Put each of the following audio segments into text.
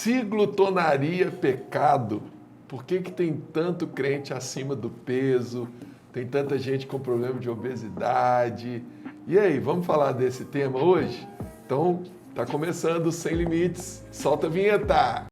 Se glutonaria é pecado, por que tem tanto crente acima do peso? Tem tanta gente com problema de obesidade? E aí, vamos falar desse tema hoje? Então, tá começando o Sem Limites. Solta a vinheta!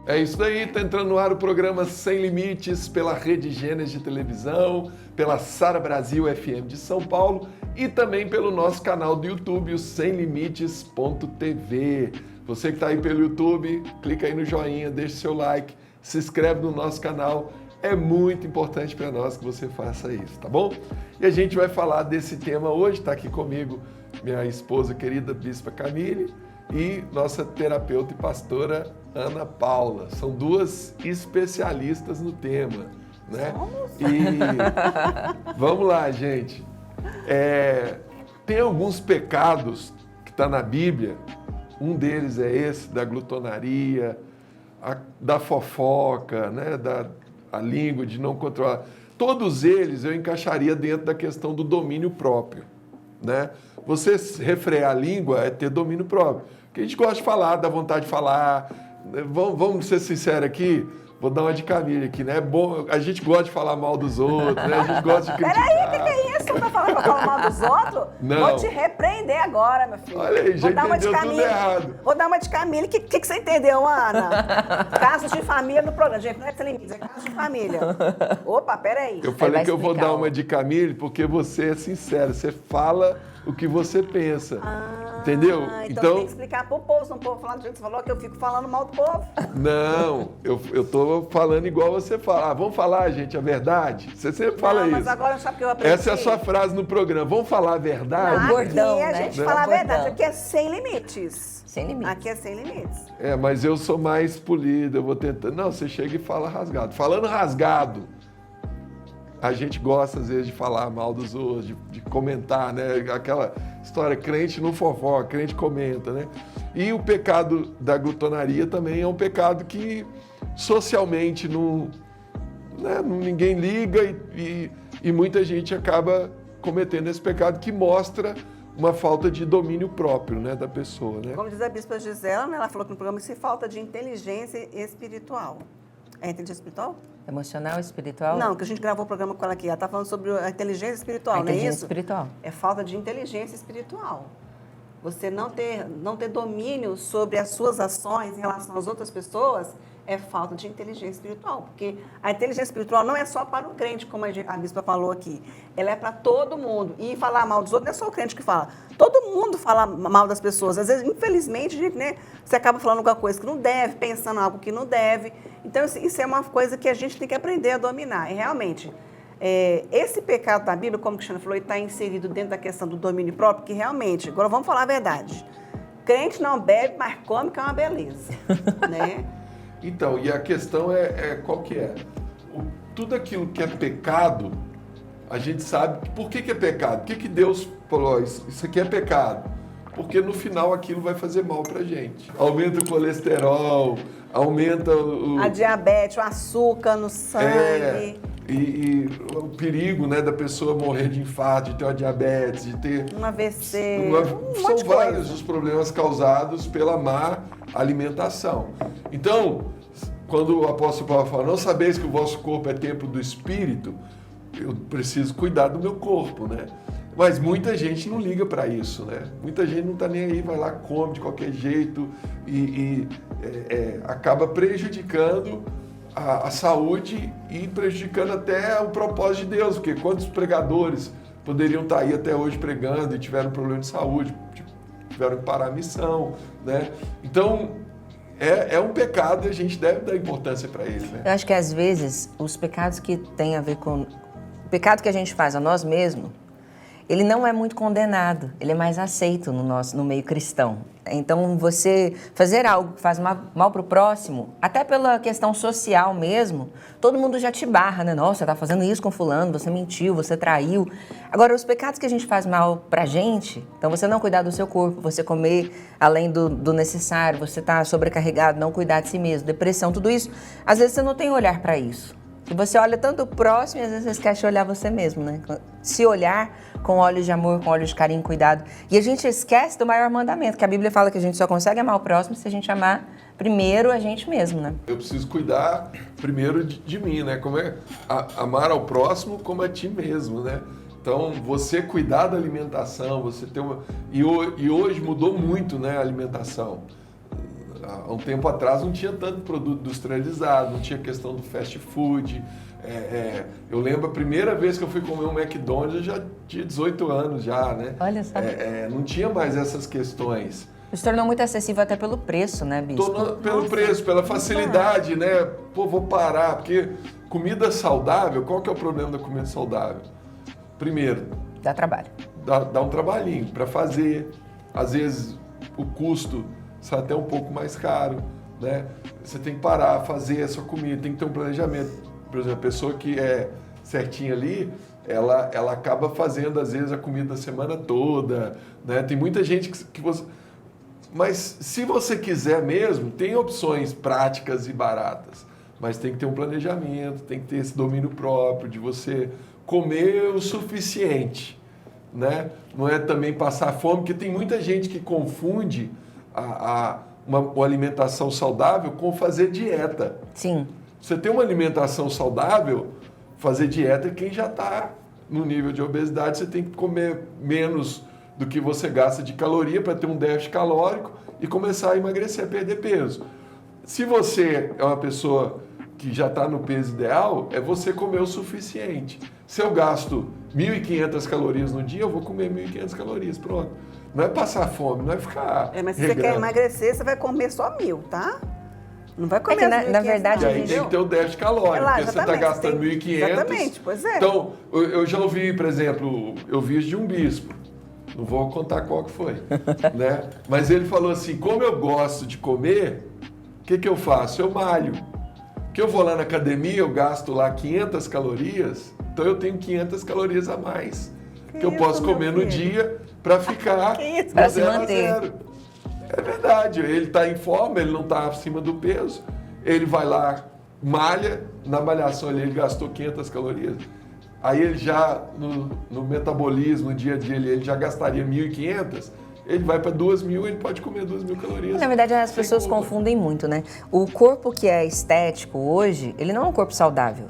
É isso daí, está entrando no ar o programa Sem Limites pela Rede Gênesis de televisão, pela Sara Brasil FM de São Paulo e também pelo nosso canal do YouTube, o semlimites.tv. Você que está aí pelo YouTube, clica aí no joinha, deixa seu like, se inscreve no nosso canal. É muito importante para nós que você faça isso, tá bom? E a gente vai falar desse tema hoje, está aqui comigo minha esposa querida Bispa Camille e nossa terapeuta e pastora Ana Paula. São duas especialistas no tema, né? E vamos lá, gente. Tem alguns pecados que estão na Bíblia. Um deles é esse, da glutonaria, da fofoca, né? Da língua, de não controlar. Todos eles eu encaixaria dentro da questão do domínio próprio, né? Você refrear a língua é ter domínio próprio. Porque a gente gosta de falar, dá vontade de falar. Vamos ser sinceros aqui, vou dar uma de Camille aqui, né? Bom, a gente gosta de falar mal dos outros, né? A gente gosta de criticar. Peraí, o que é isso? Você tá falando pra falar mal dos outros? Não. Vou te repreender agora, meu filho. Olha aí, já entendeu tudo errado. Vou dar uma de Camille. O que você entendeu, Ana? Casos de família no programa. Gente, não é Sem Limites, é casos de família. Opa, peraí. Eu falei que eu vou dar uma de Camille porque você é sincero, você fala o que você pensa. Entendeu? Então tem que explicar pro povo, senão o povo falar do jeito que você falou, que eu fico falando mal do povo. Não, eu tô falando igual você fala. Vamos falar, gente, a verdade? Você sempre fala isso. Mas agora sabe o que eu aprendi? Essa é a sua frase no programa. Vamos falar a verdade? Aqui Bordão, a né? gente fala a verdade, aqui é sem limites. Sem limites. Aqui é sem limites. Mas eu sou mais polido, eu vou tentando. Não, você chega e fala rasgado. Falando rasgado, a gente gosta, às vezes, de falar mal dos outros, de comentar, né? Aquela história, crente não fofoca, crente comenta, né? E o pecado da glutonaria também é um pecado que socialmente ninguém liga e muita gente acaba cometendo esse pecado que mostra uma falta de domínio próprio, né, da pessoa, né? Como diz a Bispa Gisela, né, ela falou que no programa se falta de inteligência espiritual. É inteligência espiritual? Emocional, espiritual? Não, que a gente gravou o programa com ela aqui. Ela está falando sobre a inteligência espiritual, não é isso? Inteligência espiritual. É falta de inteligência espiritual. Você não ter domínio sobre as suas ações em relação às outras pessoas é falta de inteligência espiritual. Porque a inteligência espiritual não é só para o crente, como a Bispa falou aqui. Ela é para todo mundo. E falar mal dos outros não é só o crente que fala. Todo mundo fala mal das pessoas. Às vezes, infelizmente, gente, né, você acaba falando alguma coisa que não deve, pensando algo que não deve. Então, isso é uma coisa que a gente tem que aprender a dominar. E, realmente, esse pecado da Bíblia, como o Cristiano falou, está inserido dentro da questão do domínio próprio, que realmente, agora vamos falar a verdade, crente não bebe, mas come, que é uma beleza, né? Então, e a questão qual que é? Tudo aquilo que é pecado, a gente sabe por que é pecado. Por que Deus falou, isso aqui é pecado? Porque no final aquilo vai fazer mal pra gente. Aumenta o colesterol, aumenta a diabetes, o açúcar no sangue. E o perigo, né, da pessoa morrer de infarto, de ter uma diabetes, de ter... Um AVC, São vários os problemas causados pela má alimentação. Então, quando o apóstolo Paulo fala, não sabeis que o vosso corpo é templo do Espírito, eu preciso cuidar do meu corpo, né? Mas muita gente não liga para isso, né? Muita gente não está nem aí, vai lá, come de qualquer jeito e acaba prejudicando a saúde e prejudicando até o propósito de Deus, porque quantos pregadores poderiam estar aí até hoje pregando e tiveram problema de saúde, tiveram que parar a missão, né? Então, é um pecado e a gente deve dar importância para ele, né? Eu acho que às vezes os pecados que têm a ver com... O pecado que a gente faz a nós mesmos, ele não é muito condenado, ele é mais aceito no meio cristão. Então, você fazer algo que faz mal para o próximo, até pela questão social mesmo, todo mundo já te barra, né? Nossa, você tá fazendo isso com fulano, você mentiu, você traiu. Agora, os pecados que a gente faz mal pra gente, então você não cuidar do seu corpo, você comer além do necessário, você tá sobrecarregado, não cuidar de si mesmo, depressão, tudo isso, às vezes você não tem olhar para isso. E você olha tanto o próximo e às vezes você esquece de olhar você mesmo, né? Se olhar com olhos de amor, com olhos de carinho, cuidado. E a gente esquece do maior mandamento, que a Bíblia fala que a gente só consegue amar o próximo se a gente amar primeiro a gente mesmo, né? Eu preciso cuidar primeiro de mim, né? Como é amar ao próximo como a ti mesmo, né? Então, você cuidar da alimentação, você ter uma... E hoje mudou muito, né, a alimentação. Há um tempo atrás não tinha tanto produto industrializado, não tinha questão do fast food. Eu lembro a primeira vez que eu fui comer um McDonald's, eu já tinha 18 anos já, né? Olha só. Não tinha mais essas questões. Se tornou muito acessível até pelo preço, né, Bispo? Pelo preço, pela facilidade, né? Pô, vou parar, porque comida saudável, qual que é o problema da comida saudável? Primeiro, Dá trabalho. Dá um trabalhinho para fazer. Às vezes o custo sai até um pouco mais caro, né? Você tem que parar, fazer a sua comida, tem que ter um planejamento. Por exemplo, a pessoa que é certinha ali, ela acaba fazendo, às vezes, a comida a semana toda, né? Tem muita gente que você... Mas se você quiser mesmo, tem opções práticas e baratas. Mas tem que ter um planejamento, tem que ter esse domínio próprio de você comer o suficiente, né? Não é também passar fome, porque tem muita gente que confunde uma alimentação saudável com fazer dieta. Sim. Você tem uma alimentação saudável, fazer dieta é quem já está no nível de obesidade, você tem que comer menos do que você gasta de caloria para ter um déficit calórico e começar a emagrecer, a perder peso. Se você é uma pessoa que já está no peso ideal, é você comer o suficiente. Se eu gasto 1.500 calorias no dia, eu vou comer 1.500 calorias, pronto. Não é passar fome, não é ficar mas se regrando. você quer emagrecer, você vai comer só 1.000, tá? Não vai comer na verdade, E aí tem que ter o déficit calórico, porque você está gastando 1.500. Exatamente, pois é. Então, eu já ouvi, por exemplo, eu vi de um bispo, não vou contar qual que foi, né? Mas ele falou assim, como eu gosto de comer, o que eu faço? Eu malho. Porque eu vou lá na academia, eu gasto lá 500 calorias, então eu tenho 500 calorias a mais que eu posso comer no dia para ficar Para se manter. 0. É verdade, ele está em forma, ele não está acima do peso, ele vai lá, malha, na malhação ele gastou 500 calorias, aí ele já, no metabolismo, no dia a dia, ele já gastaria 1.500, ele vai para 2.000, ele pode comer 2.000 calorias. Na verdade, as pessoas confundem muito, né? O corpo que é estético hoje, ele não é um corpo saudável.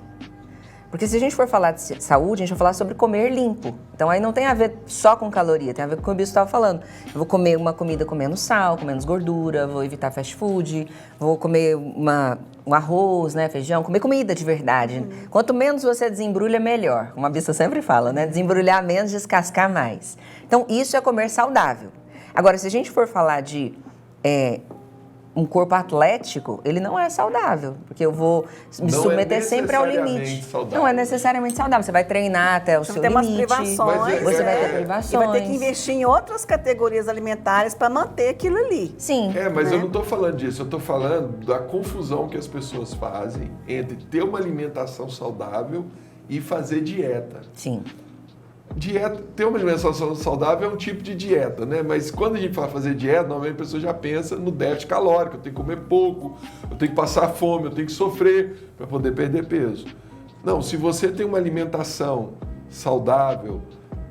Porque se a gente for falar de saúde, a gente vai falar sobre comer limpo. Então aí não tem a ver só com caloria, tem a ver com o que o Bispo estava falando. Eu vou comer uma comida com menos sal, com menos gordura, vou evitar fast food, vou comer um arroz, né, feijão, comer comida de verdade. Quanto menos você desembrulha, melhor. Como a Bispo sempre fala, né? Desembrulhar menos, descascar mais. Então isso é comer saudável. Agora, se a gente for falar de um corpo atlético, ele não é saudável, porque eu vou me submeter sempre ao limite. Saudável. Não é necessariamente saudável. Você vai treinar até o seu limite. Umas privações. Você vai ter privações. E vai ter que investir em outras categorias alimentares para manter aquilo ali. Sim. Mas eu não estou falando disso, eu estou falando da confusão que as pessoas fazem entre ter uma alimentação saudável e fazer dieta. Sim. Dieta, ter uma alimentação saudável é um tipo de dieta, né? Mas quando a gente vai fazer dieta, normalmente a pessoa já pensa no déficit calórico, eu tenho que comer pouco, eu tenho que passar fome, eu tenho que sofrer para poder perder peso. Não, se você tem uma alimentação saudável,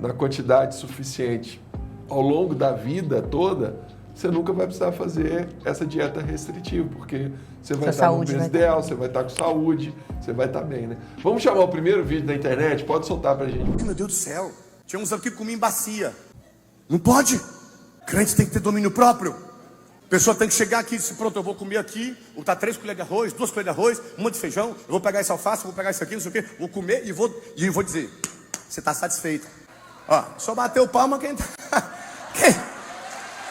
na quantidade suficiente, ao longo da vida toda, você nunca vai precisar fazer essa dieta restritiva, porque você vai estar no peso ideal, você vai estar com saúde, você vai estar bem, né? Vamos chamar o primeiro vídeo da internet? Pode soltar pra gente. Meu Deus do céu, tinha uns aqui que comiam em bacia. Não pode. Crente tem que ter domínio próprio. A pessoa tem que chegar aqui e dizer, pronto, eu vou comer aqui, vou botar 3 colheres de arroz, 2 colheres de arroz, um monte de feijão, eu vou pegar esse alface, vou pegar isso aqui, não sei o quê, vou comer e vou dizer, você está satisfeito. Ó, só bateu palma quem tá...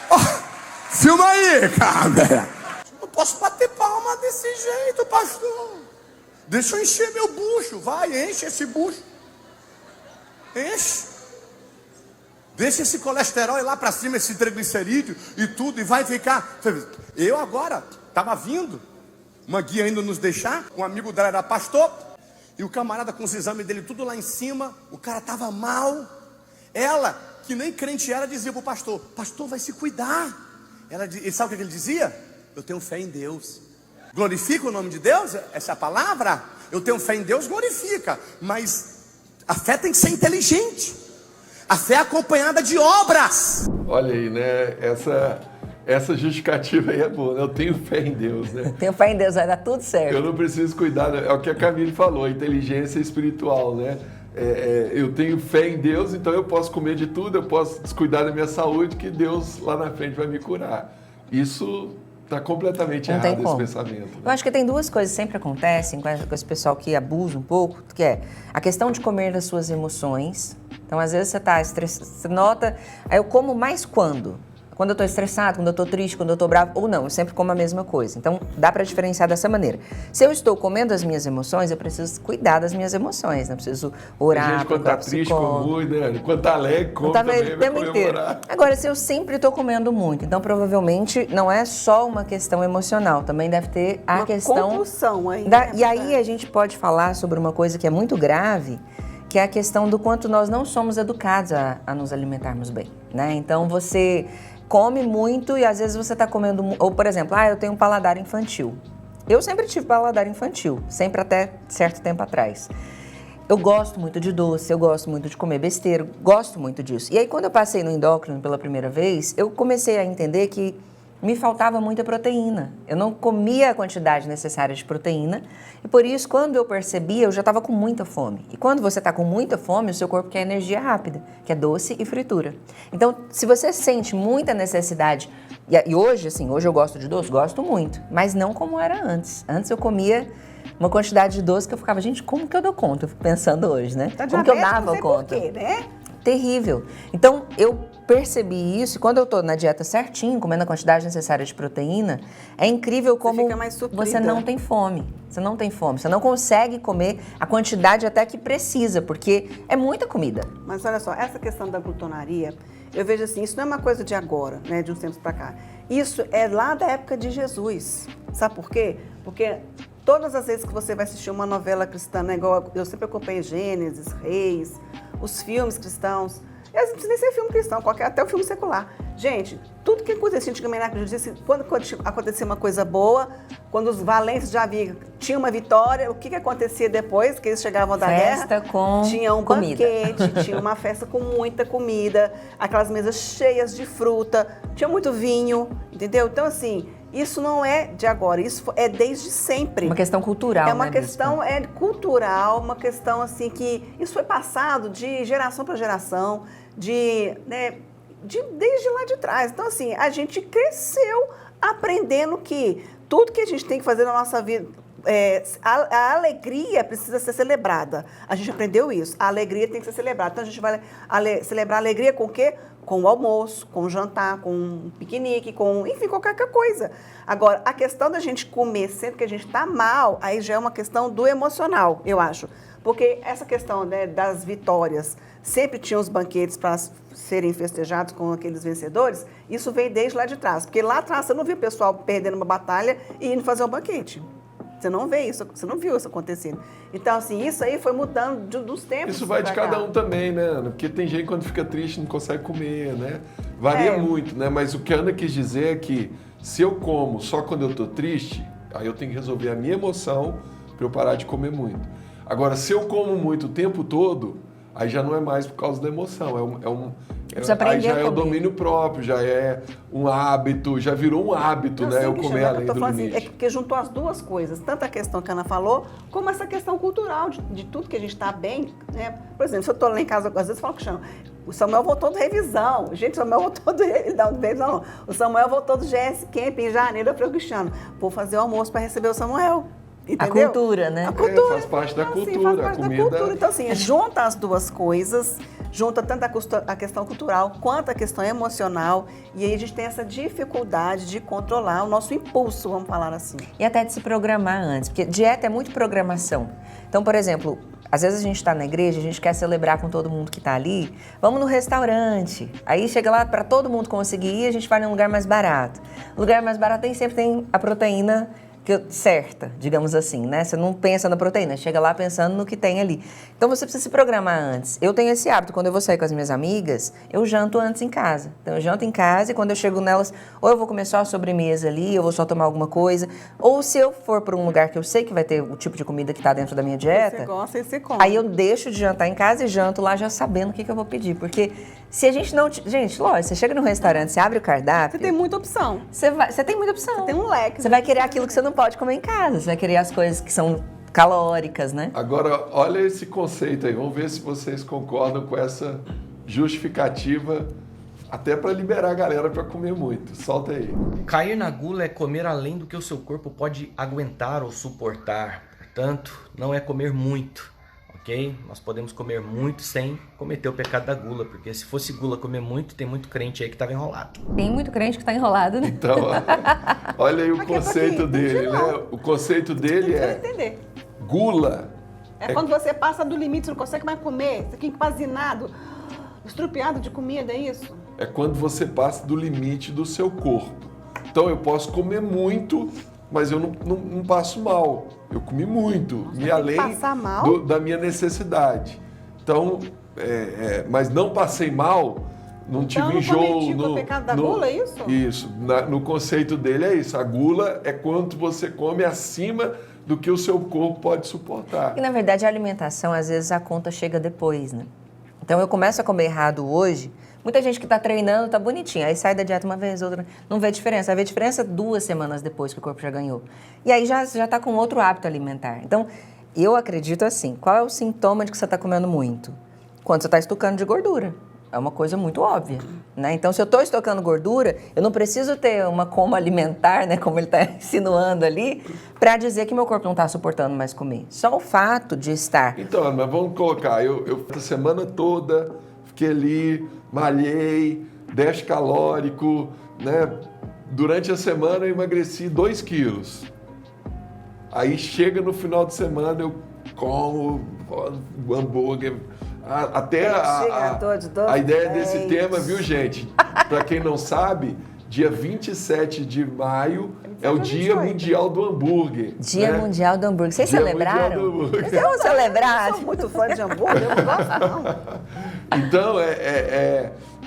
Ó, filma aí, câmera. Não posso bater palma desse jeito, pastor. Deixa eu encher meu bucho, vai, enche esse bucho. Enche. Deixa esse colesterol ir lá para cima, esse triglicerídeo e tudo, e vai ficar. Eu agora, estava vindo, uma guia indo nos deixar, um amigo dela era pastor, e o camarada com os exames dele tudo lá em cima, o cara estava mal. Ela, que nem crente era, dizia para o pastor: pastor, vai se cuidar. E sabe o que ele dizia? Eu tenho fé em Deus. Glorifica o nome de Deus, essa é a palavra. Eu tenho fé em Deus, glorifica. Mas a fé tem que ser inteligente. A fé é acompanhada de obras. Olha aí, né? Essa justificativa aí é boa, né? Eu tenho fé em Deus, né? Tenho fé em Deus, vai dar tudo certo. Eu não preciso cuidar, é o que a Camille falou, a inteligência espiritual, né? Eu tenho fé em Deus, então eu posso comer de tudo, eu posso descuidar da minha saúde, que Deus lá na frente vai me curar. Isso está completamente Não tem errado, esse como. pensamento. Né? Eu acho que tem duas coisas que sempre acontecem com esse pessoal que abusa um pouco, que é a questão de comer das suas emoções. Então, às vezes você está estressado, você nota, eu como mais quando? Quando eu estou estressado, quando eu estou triste, quando eu estou bravo, ou não, eu sempre como a mesma coisa. Então, dá para diferenciar dessa maneira. Se eu estou comendo as minhas emoções, eu preciso cuidar das minhas emoções, né? Eu preciso orar, a gente, quando está triste, come muito, né? Quando está alegre, come também, o tempo inteiro. Agora, se eu sempre estou comendo muito, então provavelmente não é só uma questão emocional, também deve ter a questão... compulsão aí. E aí a gente pode falar sobre uma coisa que é muito grave, que é a questão do quanto nós não somos educados a nos alimentarmos bem, né? Então, você come muito e às vezes você está comendo... Ou, por exemplo, eu tenho um paladar infantil. Eu sempre tive paladar infantil, sempre até certo tempo atrás. Eu gosto muito de doce, eu gosto muito de comer besteira, gosto muito disso. E aí, quando eu passei no endócrino pela primeira vez, eu comecei a entender que me faltava muita proteína. Eu não comia a quantidade necessária de proteína e por isso, quando eu percebia, eu já estava com muita fome. E quando você está com muita fome, o seu corpo quer energia rápida, que é doce e fritura. Então, se você sente muita necessidade, e hoje, assim, hoje eu gosto de doce, gosto muito, mas não como era antes. Antes eu comia uma quantidade de doce que eu ficava, gente, como que eu dou conta? Eu fico pensando hoje, né? Tá como que eu dava conta? Por quê, né? Terrível. Então, eu percebi isso e quando eu tô na dieta certinho, comendo a quantidade necessária de proteína, é incrível como você não tem fome. Você não tem fome. Você não consegue comer a quantidade até que precisa, porque é muita comida. Mas olha só, essa questão da glutonaria, eu vejo assim, isso não é uma coisa de agora, né, de uns tempos para cá. Isso é lá da época de Jesus. Sabe por quê? Porque todas as vezes que você vai assistir uma novela cristã, né, igual eu sempre acompanhei Gênesis, Reis, os filmes cristãos, não precisa nem ser filme cristão, até o filme secular. Gente, tudo que acontecia antigamente na justiça, quando acontecia uma coisa boa, quando os valentes já tinham uma vitória, o que acontecia depois, que eles chegavam da guerra? Tinha um banquete, tinha uma festa com muita comida, aquelas mesas cheias de fruta, tinha muito vinho, entendeu? Então, assim, isso não é de agora, isso é desde sempre. Uma questão cultural, é uma questão cultural, uma questão assim que isso foi passado de geração para geração, desde lá de trás. Então, assim, a gente cresceu aprendendo que tudo que a gente tem que fazer na nossa vida, a alegria precisa ser celebrada. A gente aprendeu isso. A alegria tem que ser celebrada. Então, a gente vai celebrar a alegria com o quê? Com o almoço, com o jantar, com um piquenique, enfim, qualquer coisa. Agora, a questão da gente comer sempre que a gente está mal, aí já é uma questão do emocional, eu acho. Porque essa questão, né, das vitórias, sempre tinha os banquetes para serem festejados com aqueles vencedores, isso veio desde lá de trás. Porque lá atrás você não viu o pessoal perdendo uma batalha e indo fazer um banquete. Você não vê isso, você não viu isso acontecendo. Então, assim, isso aí foi mudando dos tempos. Isso vai de cada um também, né, Ana? Porque tem gente que quando fica triste não consegue comer, né? Varia muito, né? Mas o que a Ana quis dizer é que se eu como só quando eu tô triste, aí eu tenho que resolver a minha emoção para eu parar de comer muito. Agora, se eu como muito o tempo todo, aí já não é mais por causa da emoção, aí já é o domínio próprio, já é um hábito, já virou um hábito, né? Eu comer além do limite. É porque juntou as duas coisas, tanto a questão que a Ana falou, como essa questão cultural de tudo que a gente está bem, né? Por exemplo, se eu estou lá em casa, às vezes eu falo com o Cristiano, o Samuel voltou de revisão. Gente, o Samuel voltou não. O Samuel voltou do GS Camp em janeiro. Eu falei, Cristiano, vou fazer o almoço para receber o Samuel. Entendeu? A cultura, né? A cultura. Faz parte da cultura. Sim, faz parte da cultura. Então, assim, junta as duas coisas, junta tanto a questão cultural quanto a questão emocional, e aí a gente tem essa dificuldade de controlar o nosso impulso, vamos falar assim. E até de se programar antes, porque dieta é muito programação. Então, por exemplo, Às vezes a gente está na igreja, a gente quer celebrar com todo mundo que está ali. Vamos no restaurante. Aí chega lá, para todo mundo conseguir ir, a gente vai num lugar mais barato. O lugar mais barato sempre tem a proteína certa, digamos assim, né? Você não pensa na proteína, chega lá pensando no que tem ali. Então você precisa se programar antes. Eu tenho esse hábito, quando eu vou sair com as minhas amigas, eu janto antes em casa. Então eu janto em casa e quando eu chego nelas, ou eu vou comer só a sobremesa ali, eu vou só tomar alguma coisa, ou se eu for para um lugar que eu sei que vai ter o tipo de comida que está dentro da minha dieta, Você gosta e você come. aí eu deixo de jantar em casa e janto lá já sabendo o que eu vou pedir. Porque se a gente não... Gente, lógico, você chega no restaurante, você abre o cardápio... Você tem muita opção. Você tem muita opção. Você tem um leque. Você vai querer aquilo que você não pode comer em casa. Você vai querer as coisas que são calóricas, né? Agora, olha esse conceito aí. Vamos ver se vocês concordam com essa justificativa, até para liberar a galera para comer muito. Solta aí. Cair na gula é comer além do que o seu corpo pode aguentar ou suportar. Portanto, não é comer muito, ok? Nós podemos comer muito sem cometer o pecado da gula, porque se fosse gula comer muito, tem muito crente aí que estava enrolado. Tem muito crente que está enrolado, né? Então, olha aí o conceito dele, não. né? O conceito dele Você é entender. gula. É quando você passa do limite, você não consegue mais comer, você fica empazinado, estrupiado de comida, é isso? É quando você passa do limite do seu corpo. Então eu posso comer muito, mas eu não passo mal. Eu comi muito, e além passar mal? da minha necessidade. Então, mas não passei mal, não tive não enjoo. cometi o pecado da gula, é isso? Isso. No conceito dele é isso. A gula é quanto você come acima do que o seu corpo pode suportar. E na verdade a alimentação, às vezes a conta chega depois, né? Então eu começo a comer errado hoje, muita gente que está treinando está bonitinha, aí sai da dieta uma vez, outra, não vê diferença. Vai ver diferença 2 semanas depois que o corpo já ganhou. E aí já está com outro hábito alimentar. Então, eu acredito assim, qual é o sintoma de que você está comendo muito? Quando você está estocando de gordura. É uma coisa muito óbvia, né? Então, se eu estou estocando gordura, eu não preciso ter uma coma alimentar, né? Como ele está insinuando ali, para dizer que meu corpo não está suportando mais comer. Só o fato de estar... Então, mas vamos colocar, eu a semana toda fiquei ali, malhei, déficit calórico, né? Durante a semana eu emagreci 2 quilos. Aí chega no final de semana, eu como hambúrguer... Até a ideia desse tema, viu, gente? Para quem não sabe, dia 27 de maio é o Dia Mundial do Hambúrguer. Dia Mundial do Hambúrguer. Vocês Dia celebraram? Mundial do Hambúrguer. Vocês vão celebrar? Eu sou muito fã de hambúrguer, eu não gosto não. Então,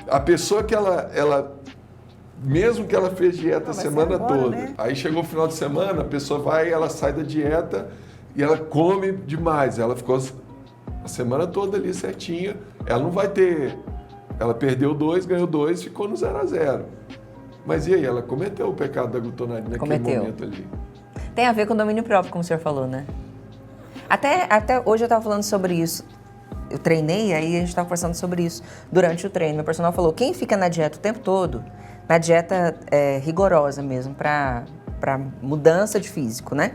a pessoa que ela mesmo que ela fez dieta a semana toda, né? aí chegou o final de semana, a pessoa vai, ela sai da dieta e ela come demais. Ela ficou a semana toda ali certinha, ela não vai ter... Ela perdeu 2, ganhou 2, ficou no 0-0. Mas e aí, ela cometeu o pecado da glutonaria naquele momento ali. Tem a ver com o domínio próprio, como o senhor falou, né? Até hoje eu estava falando sobre isso. Eu treinei, aí a gente estava conversando sobre isso durante o treino. Meu personal falou, quem fica na dieta o tempo todo, na dieta rigorosa mesmo, para mudança de físico, né?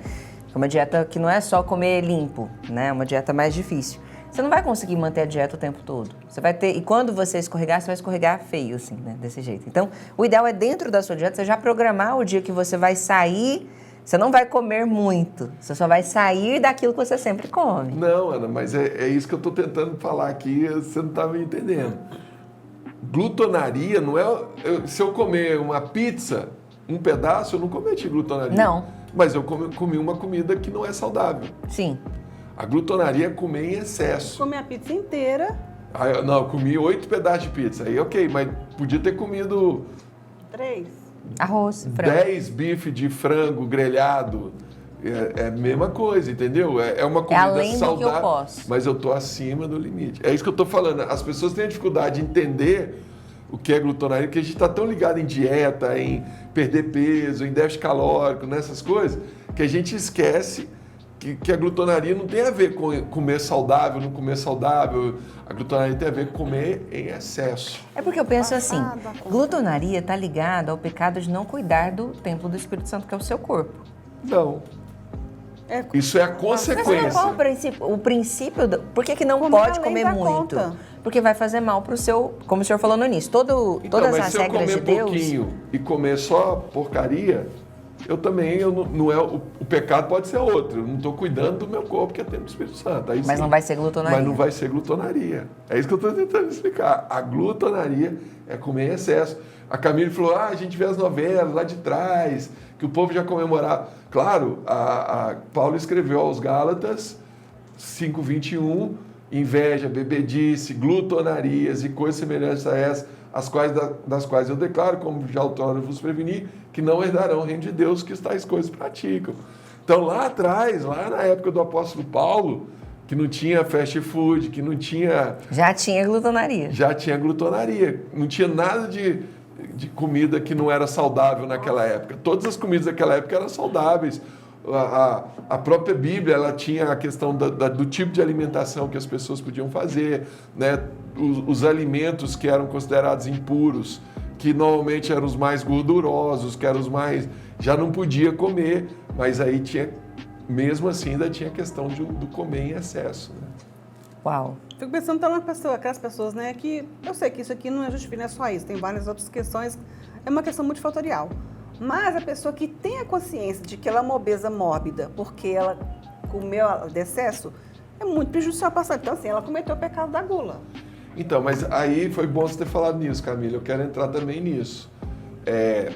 É uma dieta que não é só comer limpo, né? É uma dieta mais difícil. Você não vai conseguir manter a dieta o tempo todo. Você vai ter, e quando você escorregar, você vai escorregar feio, assim, né? Desse jeito. Então, o ideal é dentro da sua dieta, você já programar o dia que você vai sair. Você não vai comer muito, você só vai sair daquilo que você sempre come. Não, Ana, mas é isso que eu estou tentando falar aqui, você não está me entendendo. Glutonaria não é... se eu comer uma pizza, um pedaço, eu não cometi glutonaria. Não. Mas eu comi uma comida que não é saudável. Sim. A glutonaria é comer em excesso. Comer a pizza inteira. Não, eu comi 8 pedaços de pizza. Aí, ok, mas podia ter comido 3. Arroz, frango. 10 bife de frango grelhado. É a mesma coisa, entendeu? É uma comida além saudável, do que eu posso. mas eu tô acima do limite. É isso que eu tô falando. As pessoas têm dificuldade de entender o que é glutonaria, porque a gente está tão ligado em dieta, em perder peso, em déficit calórico, nessas coisas, que a gente esquece que a glutonaria não tem a ver com comer saudável, não comer saudável. A glutonaria tem a ver com comer em excesso. É porque eu penso assim, glutonaria está ligada ao pecado de não cuidar do templo do Espírito Santo, que é o seu corpo. Não. Isso é a consequência. Mas qual o princípio por que não Comer pode além comer da muito? conta. Porque vai fazer mal para o seu, como o senhor falou no início, todas mas as se eu regras comer de Deus... pouquinho e comer só porcaria, eu também, não é, o pecado pode ser outro. Eu não estou cuidando do meu corpo, que é templo do Espírito Santo. Aí, Mas sim, não vai ser glutonaria. Mas não vai ser glutonaria. É isso que eu estou tentando explicar. A glutonaria é comer em excesso. A Camille falou, a gente vê as novelas lá de trás, que o povo já comemorava. Claro, a Paulo escreveu aos Gálatas 5:21, inveja, bebedice, glutonarias e coisas semelhantes a essas, das quais eu declaro, como já outrora vos preveni, que não herdarão o reino de Deus, que tais coisas praticam. Então, lá atrás, lá na época do apóstolo Paulo, que não tinha fast food, que não tinha... Já tinha glutonaria. Já tinha glutonaria. Não tinha nada de comida que não era saudável naquela época. Todas as comidas daquela época eram saudáveis. A própria Bíblia, ela tinha a questão do tipo de alimentação que as pessoas podiam fazer, né? Os alimentos que eram considerados impuros, que normalmente eram os mais gordurosos, que eram os mais... já não podia comer, mas aí tinha, mesmo assim, ainda tinha a questão do comer em excesso, né? Uau. Fico pensando então aquelas pessoas, né, que eu sei que isso aqui não é justificado, não é só isso, tem várias outras questões, é uma questão multifatorial. Mas a pessoa que tem a consciência de que ela é uma obesa mórbida, porque ela comeu de excesso, é muito prejudicial para a saúde. Então, assim, ela cometeu o pecado da gula. Então, mas aí foi bom você ter falado nisso, Camila. Eu quero entrar também nisso.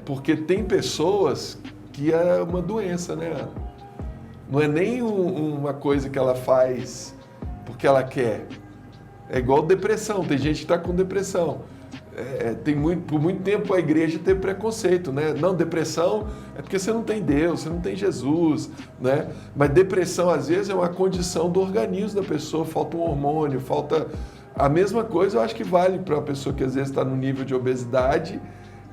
Porque tem pessoas que é uma doença, né, Ana? Não é nem uma coisa que ela faz porque ela quer. É igual depressão. Tem gente que está com depressão. Por muito tempo a igreja teve preconceito, né? Não, depressão é porque você não tem Deus, você não tem Jesus, né? Mas depressão, às vezes, é uma condição do organismo da pessoa, falta um hormônio, falta... A mesma coisa eu acho que vale para uma pessoa que às vezes está no nível de obesidade,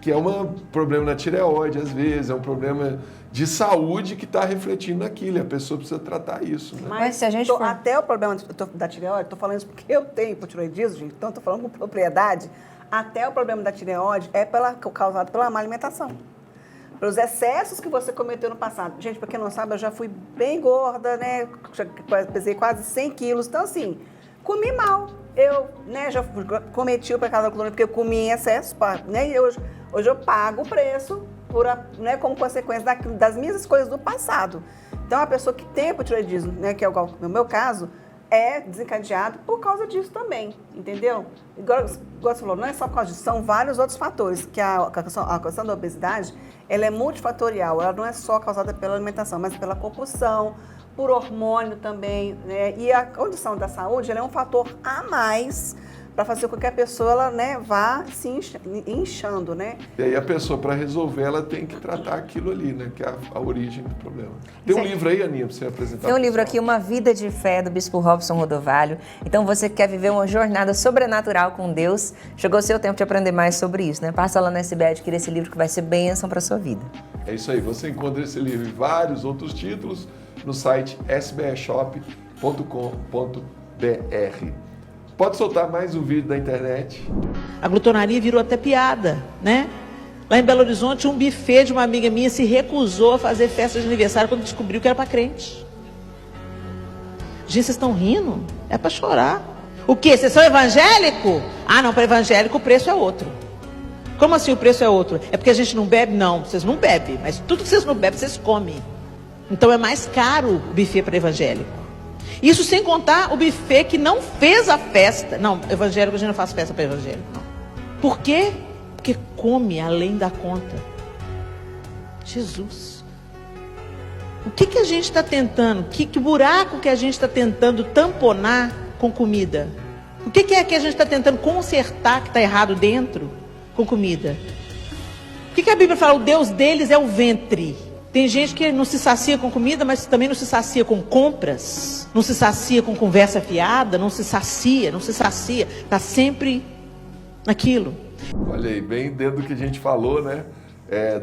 que é um problema na tireoide, às vezes, é um problema de saúde que está refletindo naquilo, e a pessoa precisa tratar isso, né? Mas se a gente for... Até o problema da tireoide, estou falando isso porque eu tenho hipotireoidismo, gente, então estou falando com propriedade. Até o problema da tireoide é causado pela má alimentação. Pelos excessos que você cometeu no passado. Gente, para quem não sabe, eu já fui bem gorda, né? Pesei quase 100 quilos. Então, assim, comi mal. Eu, né, já cometi o pecado da glutonaria porque eu comi em excesso, né? E hoje eu pago o preço né, como consequência das minhas escolhas do passado. Então, a pessoa que tem hipotireoidismo, né, que é o meu caso, é desencadeado por causa disso também, entendeu? Igual você falou, não é só por causa disso, são vários outros fatores, que a questão da obesidade, ela é multifatorial, ela não é só causada pela alimentação, mas pela compulsão, por hormônio também, né? E a condição da saúde, ela é um fator a mais para fazer com que a pessoa, ela, né, vá se inchando, né? E aí a pessoa, para resolver, ela tem que tratar aquilo ali, né? Que é a origem do problema. Tem um livro aí, Aninha, para você apresentar. Tem um livro aqui, Uma Vida de Fé, do Bispo Robson Rodovalho. Então, você que quer viver uma jornada sobrenatural com Deus, chegou o seu tempo de aprender mais sobre isso, né? Passa lá na SBE, adquire esse livro que vai ser bênção para a sua vida. É isso aí, você encontra esse livro e vários outros títulos no site sbeshop.com.br. Pode soltar mais um vídeo da internet. A glutonaria virou até piada, né? Lá em Belo Horizonte, um buffet de uma amiga minha se recusou a fazer festa de aniversário quando descobriu que era para crente. Gente, vocês estão rindo? É para chorar. O quê? Vocês são evangélicos? Ah, não, para evangélico o preço é outro. Como assim o preço é outro? É porque a gente não bebe? Não, vocês não bebem. Mas tudo que vocês não bebem, vocês comem. Então é mais caro o buffet para evangélico. Isso sem contar o buffet que não fez a festa. Não, evangélico, a gente não faz festa para evangélico. Não. Por quê? Porque come além da conta. Jesus. O que a gente está tentando? Que buraco que a gente está tentando tamponar com comida? O que é que a gente está tentando consertar que está errado dentro com comida? O que a Bíblia fala? O Deus deles é o ventre. Tem gente que não se sacia com comida, mas também não se sacia com compras, não se sacia com conversa fiada, não se sacia. Está sempre naquilo. Olha aí, bem dentro do que a gente falou, né?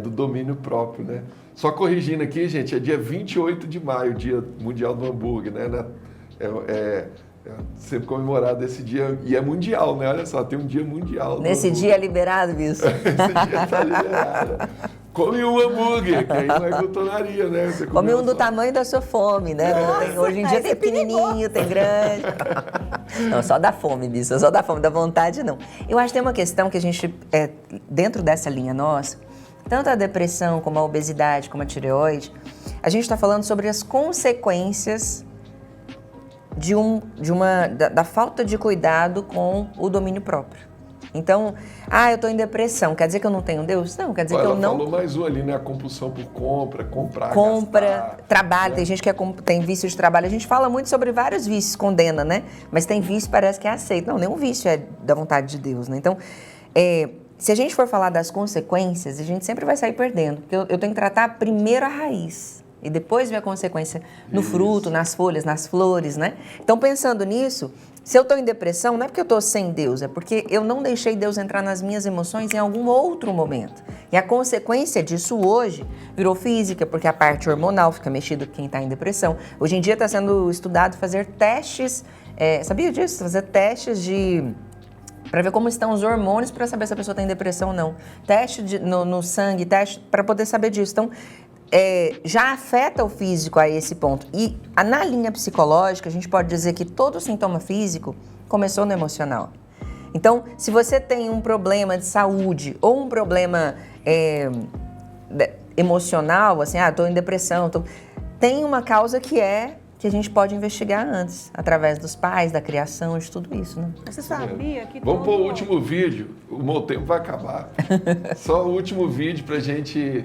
Do domínio próprio, né? Só corrigindo aqui, gente, é dia 28 de maio, Dia Mundial do Hambúrguer, né? Sempre comemorado esse dia, e é mundial, né? Olha só, tem um dia mundial. Nesse dia é liberado, Bispo? Esse dia tá liberado. Come um hambúrguer, que aí não é glutonaria, né? Você come um do tamanho da sua fome, né? Nossa, Hoje em dia tem pequenininho, tem grande. Não, só dá fome, Bispo, só dá fome, dá vontade não. Eu acho que tem uma questão que a gente, dentro dessa linha nossa, tanto a depressão, como a obesidade, como a tireoide, a gente está falando sobre as consequências da falta de cuidado com o domínio próprio. Então, eu estou em depressão, quer dizer que eu não tenho Deus? Não, quer dizer que eu não... Ela falou mais um ali, né? A compulsão por comprar, gastar, trabalho, né? Tem gente que tem vício de trabalho. A gente fala muito sobre vários vícios, condena, né? Mas tem vício parece que é aceito. Não, nenhum vício é da vontade de Deus, né? Então, se a gente for falar das consequências, a gente sempre vai sair perdendo. Porque eu tenho que tratar primeiro a raiz e depois ver a consequência no fruto, nas folhas, nas flores, né? Então, pensando nisso, se eu estou em depressão, não é porque eu estou sem Deus, é porque eu não deixei Deus entrar nas minhas emoções em algum outro momento. E a consequência disso hoje virou física, porque a parte hormonal fica mexida com quem está em depressão. Hoje em dia está sendo estudado fazer testes, sabia disso? Fazer testes para ver como estão os hormônios para saber se a pessoa tem depressão ou não. Teste no sangue, teste para poder saber disso. Então, já afeta o físico a esse ponto. E na linha psicológica, a gente pode dizer que todo sintoma físico começou no emocional. Então, se você tem um problema de saúde ou um problema emocional, assim, estou em depressão, tem uma causa que a gente pode investigar antes, através dos pais, da criação, de tudo isso, né? Você sabia que Vamos pôr o último vídeo, o meu tempo vai acabar. Só o último vídeo pra gente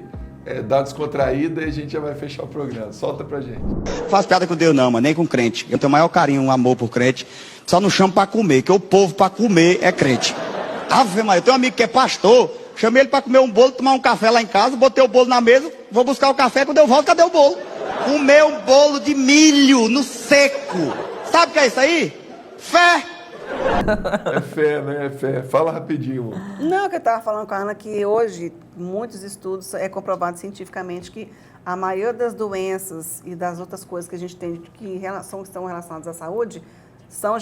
dar descontraída e a gente já vai fechar o programa. Solta pra gente. Faço piada com Deus não, mano, nem com crente. Eu tenho o maior carinho, um amor por crente. Só não chamo pra comer, que o povo pra comer é crente. Ave Maria, eu tenho um amigo que é pastor, chamei ele pra comer um bolo, tomar um café lá em casa, botei o bolo na mesa, vou buscar o café, quando eu volto, cadê o bolo? Comer um bolo de milho no seco. Sabe o que é isso aí? Fé. É fé, né? É fé. Fala rapidinho, mano. Não, que eu estava falando com a Ana, que hoje, muitos estudos, é comprovado cientificamente que a maioria das doenças e das outras coisas que a gente tem que estão relacionadas à saúde são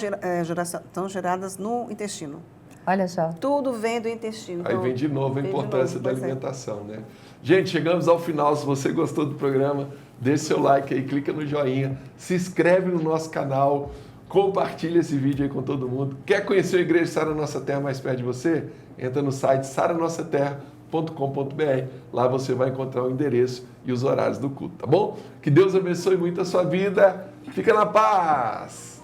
geradas no intestino. Olha só. Tudo vem do intestino. Aí vem de novo a importância da alimentação, né? Gente, chegamos ao final. Se você gostou do programa, deixe seu like aí, clica no joinha, se inscreve no nosso canal, compartilha esse vídeo aí com todo mundo. Quer conhecer a Igreja Sara Nossa Terra mais perto de você? Entra no site saranossaterra.com.br. Lá você vai encontrar o endereço e os horários do culto, tá bom? Que Deus abençoe muito a sua vida. Fica na paz!